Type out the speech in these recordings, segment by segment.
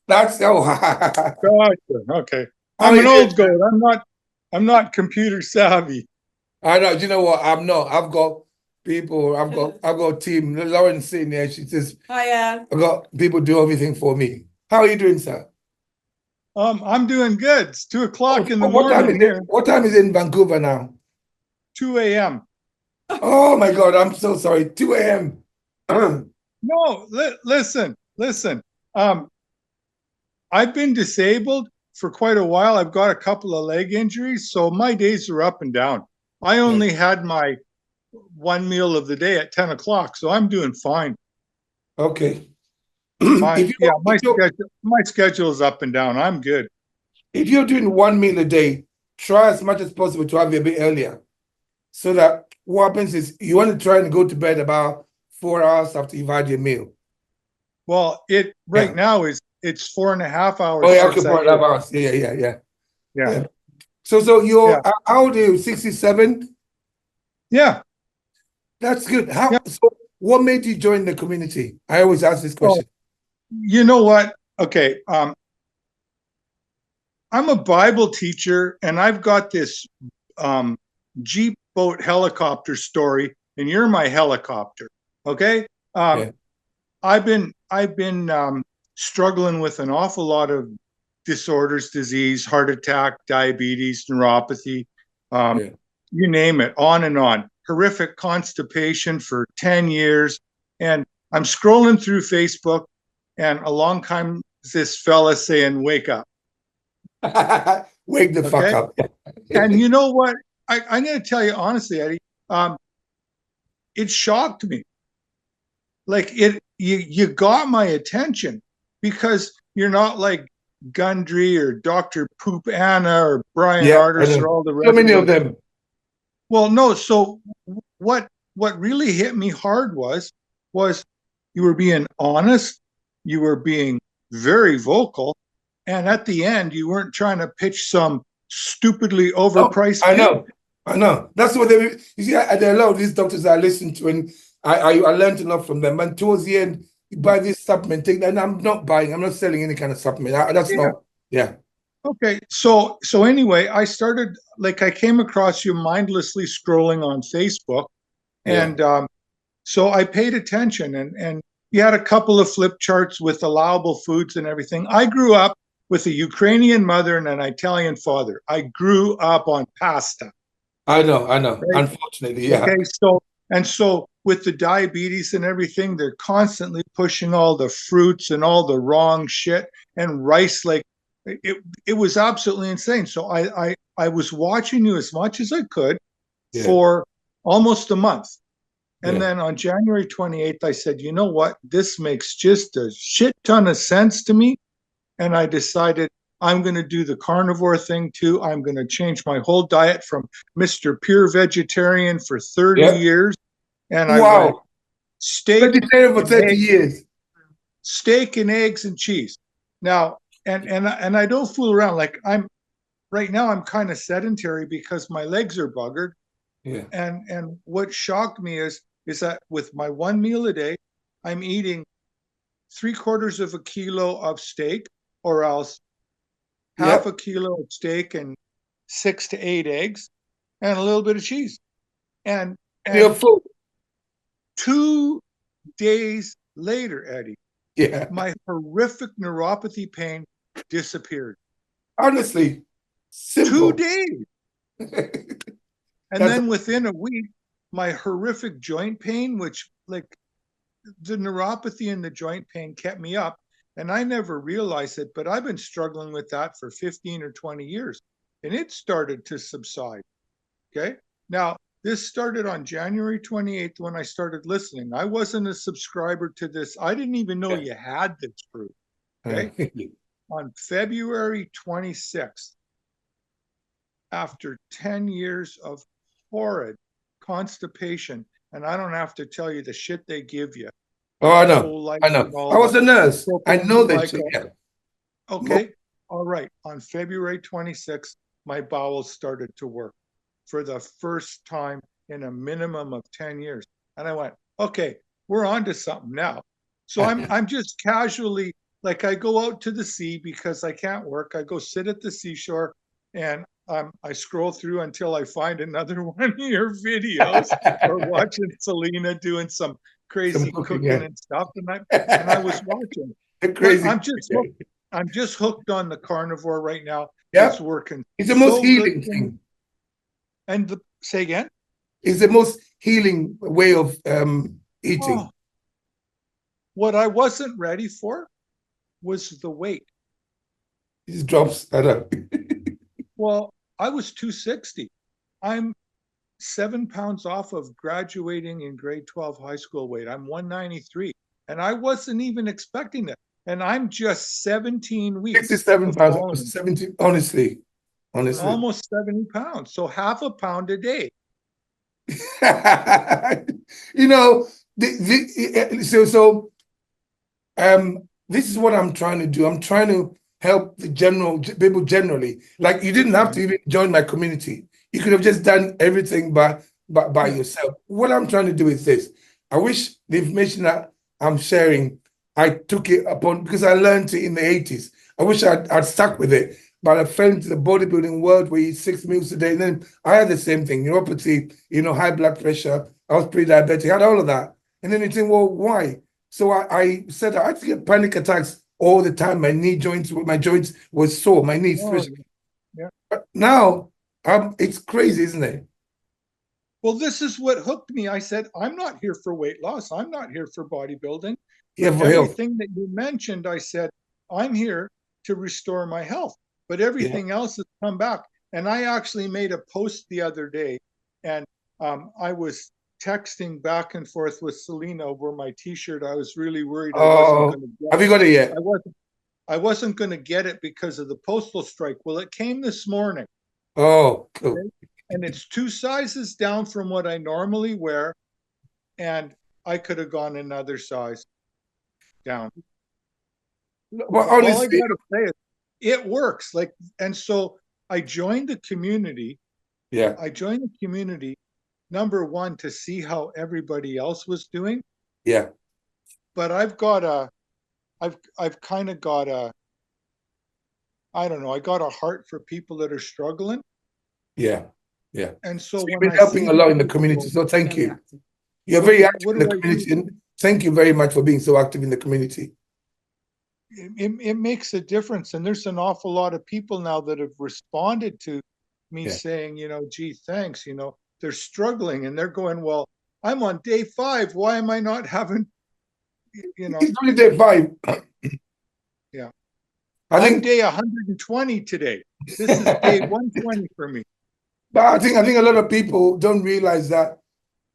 That's oh. Gotcha. Okay. How I'm are an you doing, old sir? goat. I'm not computer savvy. I know. Do you know what? I'm not. I've got people. I've got a team. Lauren's sitting there. She says, Hiya. I've got people do everything for me. How are you doing, sir? I'm doing good. It's 2 o'clock in the What time morning is it? here. What time is it in Vancouver now? 2 a.m. Oh my God, I'm so sorry. 2 a.m. No, listen. Um, I've been disabled for quite a while. I've got a couple of leg injuries, so my days are up and down. I Yeah. only had my one meal of the day at 10 o'clock, so I'm doing fine. Okay. My If yeah, you if you my schedule is up and down. I'm good. if you're doing one meal a day, try as much as possible to have it a bit earlier. So that what happens is you want to try and go to bed about 4 hours after you've had your meal. Well, it right Yeah. now it's 4.5 hours Oh yeah, okay, since I 4.5 ate. hours. Yeah. Yeah, Yeah. So yeah, you're how old are you? 67? yeah, That's good. yeah. What made you join the community? I always ask this Oh, question. you know what? Okay, I'm a Bible teacher, and I've got this um, Jeep boat helicopter story, and you're my helicopter. Okay. Um, Yeah, I've been struggling with an awful lot of disorders, disease, heart attack, diabetes, neuropathy, um, yeah. you name it, on and on. Horrific constipation for 10 years. And I'm scrolling through Facebook, and along comes this fella saying, "Wake up." Wake the fuck Okay. up. And you know what? I'm going to tell you honestly, Eddie, um, it shocked me. Like you got my attention because you're not like Gundry or Dr. Poop Anna or Brian Yeah, I Artis know. or all the So rest many of of them. them. Well, no. So what really hit me hard was you were being honest, you were being very vocal, and at the end you weren't trying to pitch some stupidly Oh, overpriced I gift. know. I know. That's what they you see, there are a lot of these doctors I listen to and I learned enough from them. And towards the end, you buy this supplement thing, and I'm not buying, I'm not selling any kind of supplement. That's Yeah. not, yeah. Okay, so anyway, I started like I came across you mindlessly scrolling on Facebook, Yeah. and so I paid attention, and you had a couple of flip charts with allowable foods and everything. I grew up with a Ukrainian mother and an Italian father. I grew up on pasta, I know. right? Unfortunately, yeah. Okay, so with the diabetes and everything, they're constantly pushing all the fruits and all the wrong shit and rice. Like it was absolutely insane. So I was watching you as much as I could Yeah. for almost a month. And Yeah. then on January 28th, I said, you know what? This makes just a shit ton of sense to me. And I decided I'm going to do the carnivore thing too. I'm going to change my whole diet from Mr. Pure Vegetarian for 30 Yeah. years. And I went Wow. steak Vegetarian for and 30 egg, years. steak and eggs and cheese. Now, and I don't fool around. Like I'm right now, I'm kind of sedentary because my legs are buggered. Yeah. And what shocked me is that with my one meal a day, I'm eating 3/4 of a kilo of steak, or else half Yep. a kilo of steak and 6 to 8 eggs and a little bit of cheese. And And you're and full. 2 days later, Eddie, Yeah. my horrific neuropathy pain disappeared. Honestly, two simple. days. And That's then within a week, my horrific joint pain, which like the neuropathy and the joint pain kept me up. And I never realized it, but I've been struggling with that for 15 or 20 years. And it started to subside. Okay. Now, this started on January 28th when I started listening. I wasn't a subscriber to this. I didn't even know yeah. you had this group. Okay. On February 26th, after 10 years of horrid constipation, and I don't have to tell you the shit they give you, Oh, I know. folate I know. and all I was the a nurse. I know propylene that shit. glycol. Yeah. Okay. All right. On February 26th, my bowels started to work for the first time in a minimum of 10 years. And I went, okay, we're on to something now. So I'm just casually like I go out to the sea because I can't work. I go sit at the seashore and I scroll through until I find another one of your videos or watching Selena doing some Some crazy cooking, cooking yeah. and stuff. And I was watching, but Crazy. I'm just hooked on the carnivore right now. Yeah. It's working It's the most so good healing for me. thing. And say again. It's the most healing way of eating. Oh, what I wasn't ready for was the weight. It just drops. I don't. Well, I was 260. I'm 7 pounds off of graduating in grade 12 high school weight. I'm 193. And I wasn't even expecting it. And I'm just 17 weeks 67 of pounds, following 70, honestly. Honestly. almost 70 pounds. So half a pound a day. You know, this is what I'm trying to do. I'm trying to help the general people generally. Like you didn't have to even join my community. You could have just done everything by Yeah. yourself. What I'm trying to do is this. I wish the information that I'm sharing, I took it upon because I learned it in the 80s. I wish I'd stuck with it. But I fell into the bodybuilding world where you eat 6 meals a day. And then I had the same thing, neuropathy, high blood pressure. I was pre-diabetic, I had all of that. And then you think, well, why? So I said I had to get panic attacks all the time. My joints were sore, my knees, Oh, especially. yeah. But now, it's crazy, isn't it? Well, this is what hooked me. I said, I'm not here for weight loss. I'm not here for bodybuilding. Yeah, But for health. everything that you mentioned, I said, I'm here to restore my health. But Yeah. everything else has come back. And I actually made a post the other day, and I was texting back and forth with Selena over my T-shirt. I was really worried I wasn't Oh, going to get have you it. got it yet? I wasn't going to get it because of the postal strike. Well, it came this morning. Oh, cool. Okay? And it's 2 sizes down from what I normally wear, and I could have gone another size down. Well, All I honestly, got to say is it works. Like, and so I joined the community. yeah, I joined the community, number one, to see how everybody else was doing. yeah, But I've kind of got I don't know, I got a heart for people that are struggling. yeah, yeah. And so So you've when been I helping see a these lot in the community. people, So thank you. You're very active what in the do I do? community, and thank you very much for being so active in the community. It makes a difference. And there's an awful lot of people now that have responded to me Yeah. saying, gee, thanks, they're struggling and they're going, well, I'm on day 5. Why am I not having, It's only day 5. yeah, I I'm think, day 120 today. This is day 120 for me. but I think a lot of people don't realize that,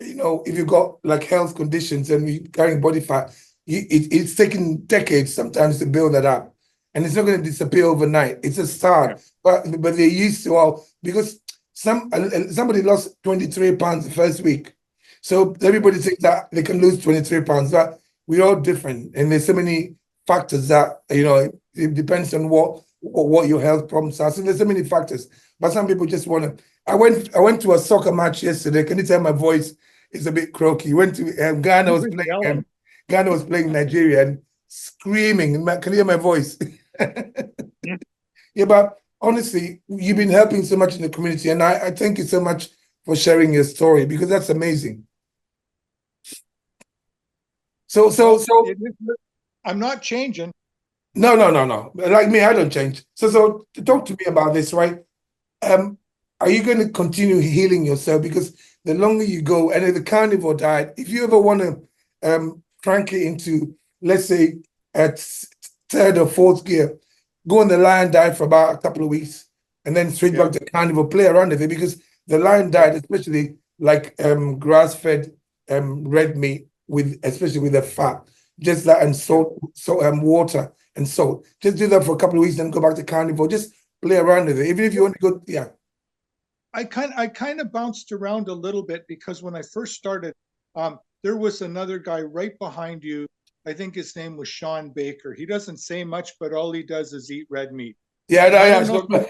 if you've got like health conditions and you carrying body fat, it's taking decades sometimes to build that up, and it's not going to disappear overnight. It's a Yeah. start, but they're used to all because somebody lost 23 pounds the first week, so everybody thinks that they can lose 23 pounds. But we're all different, and there's so many factors that it depends on what your health problems are. So there's so many factors, but some people just want to. I went to a soccer match yesterday. Can you tell my voice is a bit croaky? Went to Ghana You've was been playing yelling. Ghana was playing Nigeria and screaming. Can you hear my voice? Yeah. Yeah, but honestly, you've been helping so much in the community, and I thank you so much for sharing your story because that's amazing. So so Well, so I'm not changing. no, no, no, no. Like me, I don't change. So talk to me about this, right? Um, are you going to continue healing yourself? Because the longer you go, and the carnivore diet, if you ever want to crank it into, let's say, at third or fourth gear, go on the lion diet for about a couple of weeks, and then switch Yeah. back to carnivore, play around with it, because the lion diet, especially like grass-fed red meat, with especially with the fat, just that and salt, so water and salt. Just do that for a couple of weeks, then go back to carnivore. Just play around with it. Even if you want to go, yeah. I kind of bounced around a little bit because when I first started, there was another guy right behind you. I think his name was Sean Baker. He doesn't say much, but all he does is eat red meat. Yeah, no, And I yeah, don't know.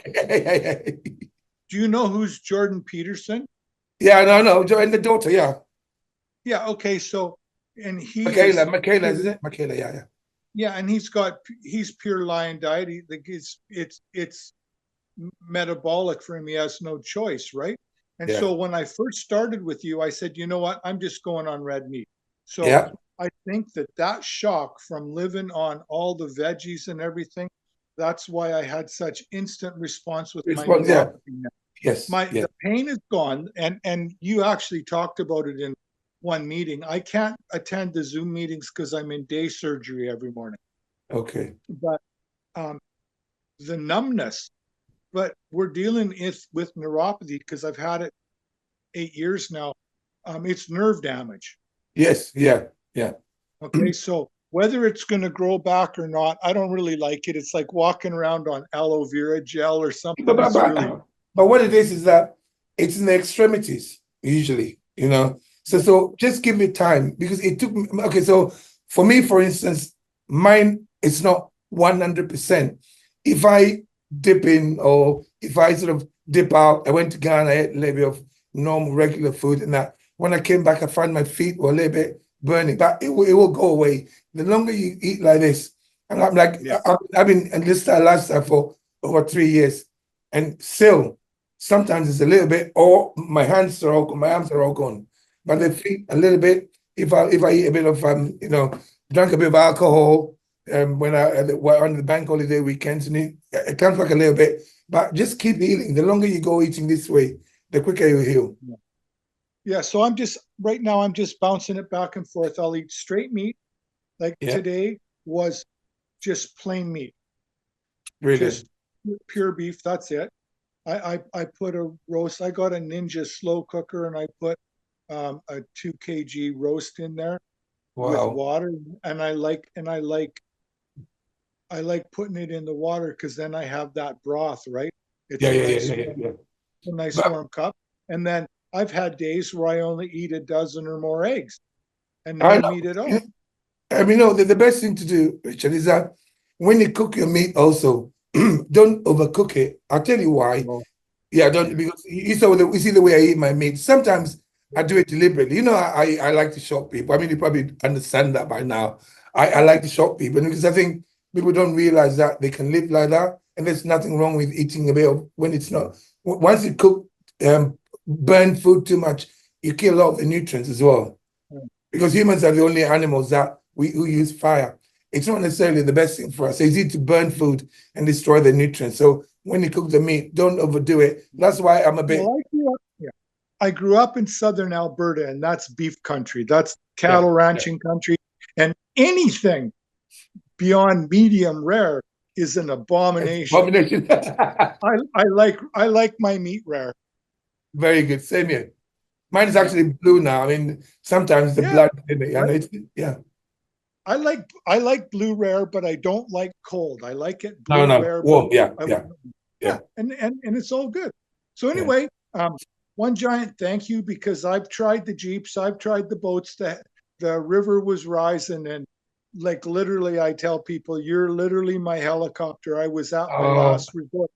Do you know who's Jordan Peterson? yeah, no, and the daughter, yeah. Yeah. Okay. So, and he Michaela, is Michaela, is it? Michaela, yeah, yeah. Yeah, and he's pure lion diet. Like it's metabolic for him. He has no choice, right? And Yeah. so when I first started with you, I said, you know what? I'm just going on red meat. So Yeah. I think that shock from living on all the veggies and everything, that's why I had such instant response with my Response. Yeah. neuropathy now. Yes. Yeah. The pain is gone, and you actually talked about it in one meeting. I can't attend the Zoom meetings because I'm in day surgery every morning. Okay. But um, the numbness, but we're dealing with neuropathy because I've had it 8 years now. It's nerve damage. Yes. Yeah. Yeah. Okay, so whether it's going to grow back or not, I don't really like it. It's like walking around on aloe vera gel or But, something. but, It's but, really, but what it is that it's in the extremities, usually, you know. So yeah, so just give me time because it took me okay. So for me, for instance, mine is not 100%. If I dip in or if I sort of dip out, I went to Ghana, I ate a little bit of normal regular food and that. When I came back, I found my feet were a little bit burning, but it will go away. The longer you eat like this, and I'm like, yeah. I've been in this lifestyle for over 3 years. And still, sometimes it's a little bit, or my hands are all gone, my arms are all gone. But the feet a little bit, if I eat a bit of drank a bit of alcohol when on the bank holiday weekends, and it comes back a little bit. But just keep healing. The longer you go eating this way, the quicker you heal. Yeah, so right now I'm just bouncing it back and forth. I'll eat straight meat. Like Yeah, today was just plain meat, brilliant. just pure beef. That's it. I put a roast. I got a Ninja slow cooker and I put a 2 kg roast in there with Wow. water, and I like putting it in the water because then I have that broth, right? It's Yeah, a yeah, yeah, nice yeah, yeah, warm, yeah. a nice But warm cup. And then I've had days where I only eat a dozen or more eggs and I no know. meat at all. The best thing to do, Richard, is that when you cook your meat, also don't overcook it. I'll tell you why. Well, Yeah, don't yeah. because you see the way I eat my meat. Sometimes I do it deliberately. I like to shock people. I mean, you probably understand that by now. I like to shock people because I think people don't realize that they can live like that, and there's nothing wrong with eating a bit of when it's not. Once you cook, burn food too much, you kill a lot of the nutrients as well. Because humans are the only animals that we who use fire. It's not necessarily the best thing for us. It's easy to burn food and destroy the nutrients. So when you cook the meat, don't overdo it. That's why I'm a bit, I grew up in southern Alberta, and that's beef country. That's yeah, cattle yeah. ranching country. And anything beyond medium rare is an abomination. Combination. I like my meat rare. Very good. Same here. Mine is Yeah. actually blue now. I mean, sometimes the Yeah. blood in it, and Right. it's yeah. I like blue rare, but I don't like cold. I like it No, blue no. rare, but Warm. Yeah, I, yeah, yeah, yeah, and it's all good. So yeah. anyway, one giant thank you because I've tried the Jeeps, I've tried the boats. The river was rising, and like literally, I tell people, you're literally my helicopter. I was at my Oh, last resort.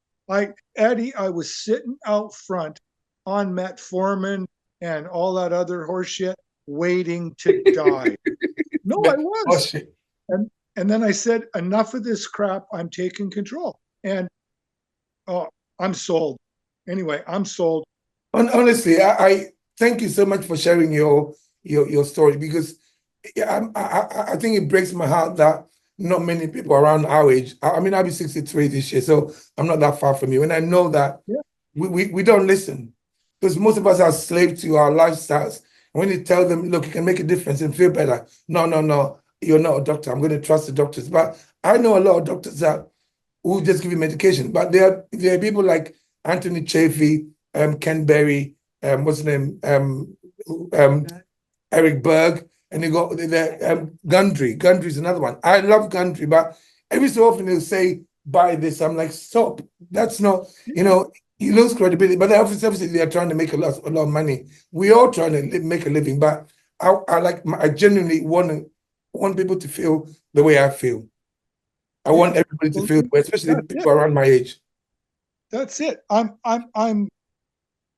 Eddie, I was sitting out front on metformin and all that other horseshit, waiting to die. No, I oh was. shit. And and then I said, enough of this crap. I'm taking control. And oh, I'm sold. Anyway, I'm sold. Honestly, I thank you so much for sharing your story because I think it breaks my heart that not many people around our age. I mean, I'll be 63 this year, so I'm not that far from you. And I know that Yeah. we don't listen because most of us are slaves to our lifestyles. And when you tell them, look, you can make a difference and feel better. No, no, no, you're not a doctor. I'm going to trust the doctors. But I know a lot of doctors that who just give you medication. But there are people like Anthony Chaffee, Ken Berry, what's his name, um, Eric Berg, and you got Gundry. Gundry is another one. I love Gundry, but every so often they'll say, buy this. I'm like, stop. That's not, you lose credibility. But obviously they are trying to make a lot of money. We all trying to make a living, but I genuinely want people to feel the way I feel. I want Yeah. everybody to Well, feel the way, especially the that's it. people around my age. That's it. I'm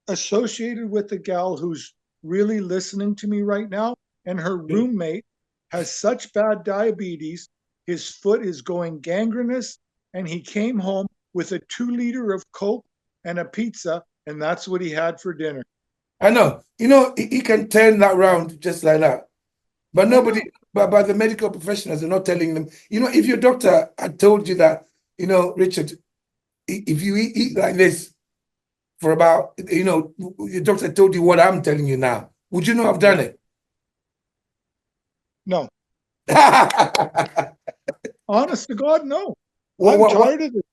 associated with a gal who's really listening to me right now, and her roommate has such bad diabetes his foot is going gangrenous, and he came home with a 2 liter of Coke and a pizza, and that's what he had for dinner. I know. He can turn that round just like that. But nobody, but the medical professionals are not telling them. If your doctor had told you that, Richard, if you eat like this for about, your doctor told you what I'm telling you now, would you not have done it? No. What, Honest to God, no. I'm what, tired of it.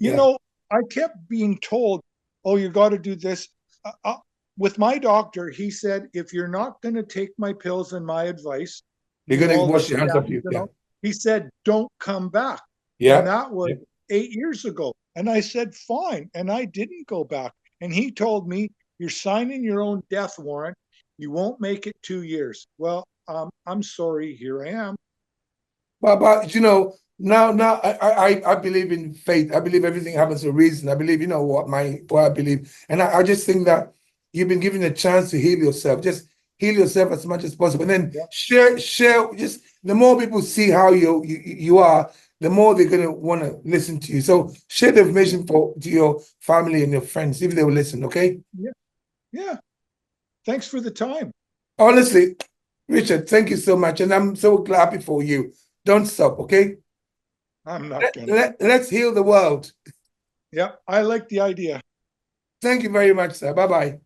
yeah. I kept being told, oh, you got to do this. With my doctor, he said, if you're not going to take my pills and my advice, You're going to all the wash your hands off you. scans and all, he said, don't come back. Yeah. And that was 8 years ago. And I said, fine. And I didn't go back. And he told me, you're signing your own death warrant. You won't make it 2 years. Well, I'm sorry. Here I am. But now I believe in faith. I believe everything happens for a reason. I believe what I believe, and I just think that you've been given a chance to heal yourself. Just heal yourself as much as possible, and then share. Just the more people see how you are, the more they're gonna want to listen to you. So share the information to your family and your friends if they will listen. Okay. Yeah. Thanks for the time. Honestly, Richard, thank you so much, and I'm so happy for you. Don't stop, okay? I'm not gonna. Let's heal the world. Yeah, I like the idea. Thank you very much, sir. Bye-bye.